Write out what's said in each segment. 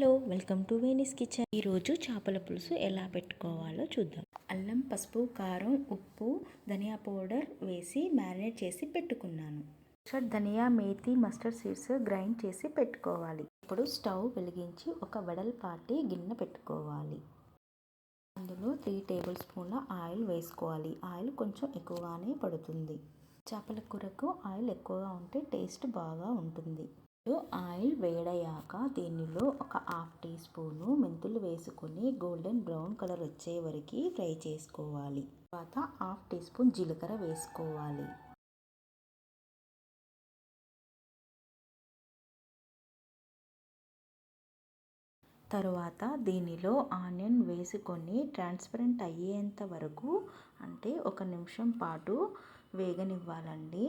Hello, welcome to Veni's kitchen. ఈరోజు చేపల పులుసు ఎలా పెట్టుకోవాలో చూద్దాం. అల్లం, పసుపు, కారం, ఉప్పు, ధనియా పౌడర్ వేసి మ్యారినేట్ చేసి పెట్టుకున్నాను. ధనియా, మేతి, మస్టర్డ్ సీడ్స్ గ్రైండ్ చేసి పెట్టుకోవాలి. ఇప్పుడు స్టవ్ వెలిగించి ఒక వెడల్పాటి గిన్నె పెట్టుకోవాలి. అందులో 3 టేబుల్ స్పూన్ల ఆయిల్ వేసుకోవాలి. ఆయిల్ కొంచెం ఎక్కువగానే పడుతుంది. చేపల కూరకు ఆయిల్ ఎక్కువగా ఉంటే టేస్ట్ బాగా ఉంటుంది. ఆయిల్ వేడయ్యాక దీనిలో ఒక 1/2 టీ స్పూను మెంతులు వేసుకొని గోల్డెన్ బ్రౌన్ కలర్ వచ్చే వరకు ఫ్రై చేసుకోవాలి. తర్వాత 1/2 టీ స్పూన్ జీలకర్ర వేసుకోవాలి. తరువాత దీనిలో ఆనియన్ వేసుకొని ట్రాన్స్పరెంట్ అయ్యేంత వరకు, అంటే 1 నిమిషం పాటు వేగనివ్వాలండి.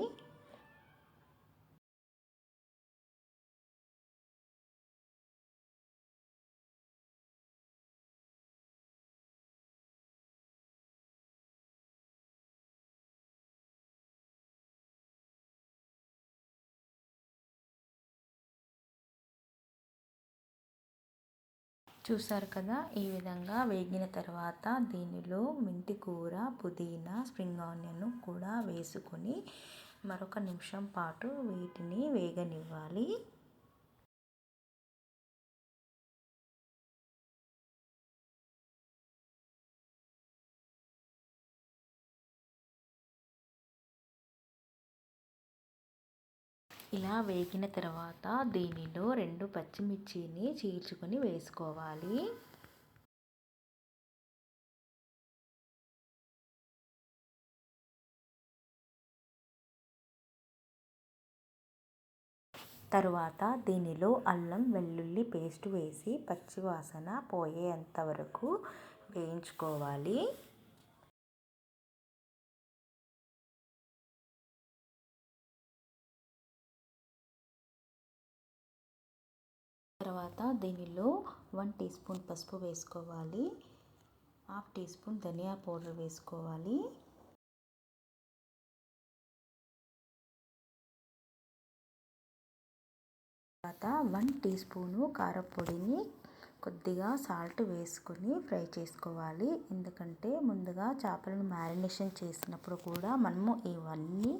చూసారు కదా, ఈ విధంగా వేగిన తర్వాత దీనిలో మెంతి కూర, పుదీనా, స్ప్రింగ్ ఆనియన్ కూడా వేసుకొని మరొక నిమిషం పాటు వీటిని వేగనివ్వాలి. ఇలా వేగిన తర్వాత దీనిలో 2 పచ్చిమిర్చిని చీల్చుకొని వేసుకోవాలి. తరువాత దీనిలో అల్లం వెల్లుల్లి పేస్ట్ వేసి పచ్చివాసన పోయేంత వరకు వేయించుకోవాలి. తర్వాత దీనిలో 1 టీ స్పూన్ పసుపు వేసుకోవాలి. 1/2 టీ స్పూన్ ధనియా పౌడర్ వేసుకోవాలి. తర్వాత 1 టీ స్పూను కారపొడిని, కొద్దిగా సాల్ట్ వేసుకొని ఫ్రై చేసుకోవాలి. ఎందుకంటే ముందుగా చేపలను మ్యారినేషన్ చేసినప్పుడు కూడా మనము ఇవన్నీ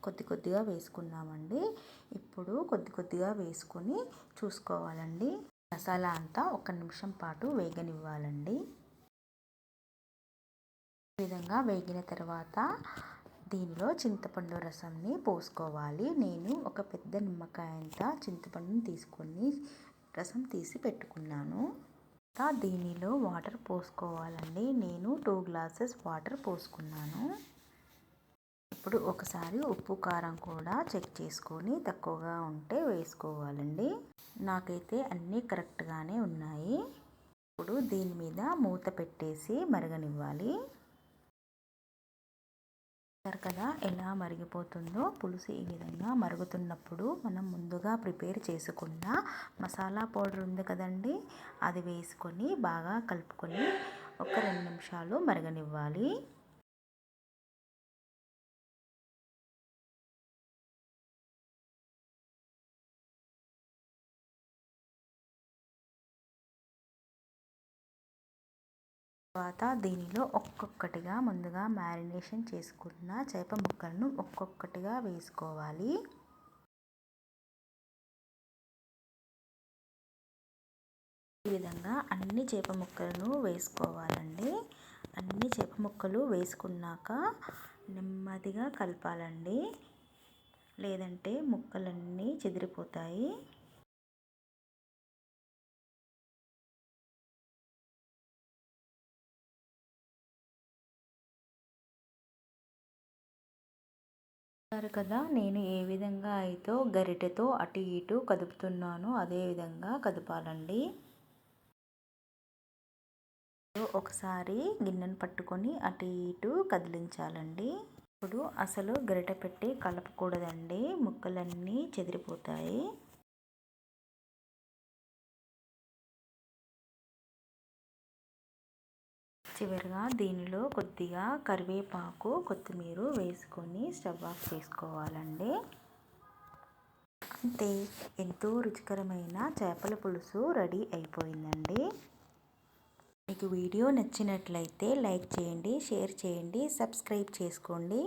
కొద్దిగా వేసుకున్నామండి. ఇప్పుడు కొద్దిగా వేసుకొని చూసుకోవాలండి. మసాలా అంతా 1 నిమిషం పాటు వేగనివ్వాలండి. ఈ విధంగా వేగిన తర్వాత దీనిలో చింతపండు రసంని పోసుకోవాలి. నేను ఒక పెద్ద నిమ్మకాయ అంత చింతపండుని తీసుకొని రసం తీసి పెట్టుకున్నాను. దీనిలో వాటర్ పోసుకోవాలండి. నేను 2 గ్లాసెస్ వాటర్ పోసుకున్నాను. ఇప్పుడు ఒకసారి ఉప్పు, కారం కూడా చెక్ చేసుకొని తక్కువగా ఉంటే వేసుకోవాలండి. నాకైతే అన్నీ కరెక్ట్గానే ఉన్నాయి. ఇప్పుడు దీని మీద మూత పెట్టేసి మరగనివ్వాలి. కదా ఎలా మరిగిపోతుందో పులుసు. ఈ విధంగా మరుగుతున్నప్పుడు మనం ముందుగా ప్రిపేర్ చేసుకున్న మసాలా పౌడర్ ఉంది కదండి, అది వేసుకొని బాగా కలుపుకొని ఒక 2 నిమిషాలు మరగనివ్వాలి. తర్వాత దీనిలో ఒక్కొక్కటిగా ముందుగా మ్యారినేషన్ చేసుకున్న చేప ముక్కలను ఒక్కొక్కటిగా వేసుకోవాలి. ఈ విధంగా అన్ని చేప ముక్కలను వేసుకోవాలండి. అన్ని చేప ముక్కలు వేసుకున్నాక నెమ్మదిగా కలపాలండి, లేదంటే ముక్కలన్నీ చెదిరిపోతాయి. కదా నేను ఏ విధంగా అయితే గరిటెతో అటు ఇటు కదుపుతున్నానో అదే విధంగా కదపాలండి. ఒకసారి గిన్నెను పట్టుకొని అటు ఇటు కదిలించాలండి. ఇప్పుడు అసలు గరిటె పెట్టి కలపకూడదండి, ముక్కలన్నీ చెదిరిపోతాయి. చివరిగా దీనిలో కొద్దిగా కరివేపాకు, కొత్తిమీర వేసుకొని స్టవ్ ఆఫ్ చేసుకోవాలండి. అంతే, ఎంతో రుచికరమైన చేపల పులుసు రెడీ అయిపోయిందండి. మీకు వీడియో నచ్చినట్లయితే లైక్ చేయండి, షేర్ చేయండి, సబ్స్క్రైబ్ చేసుకోండి.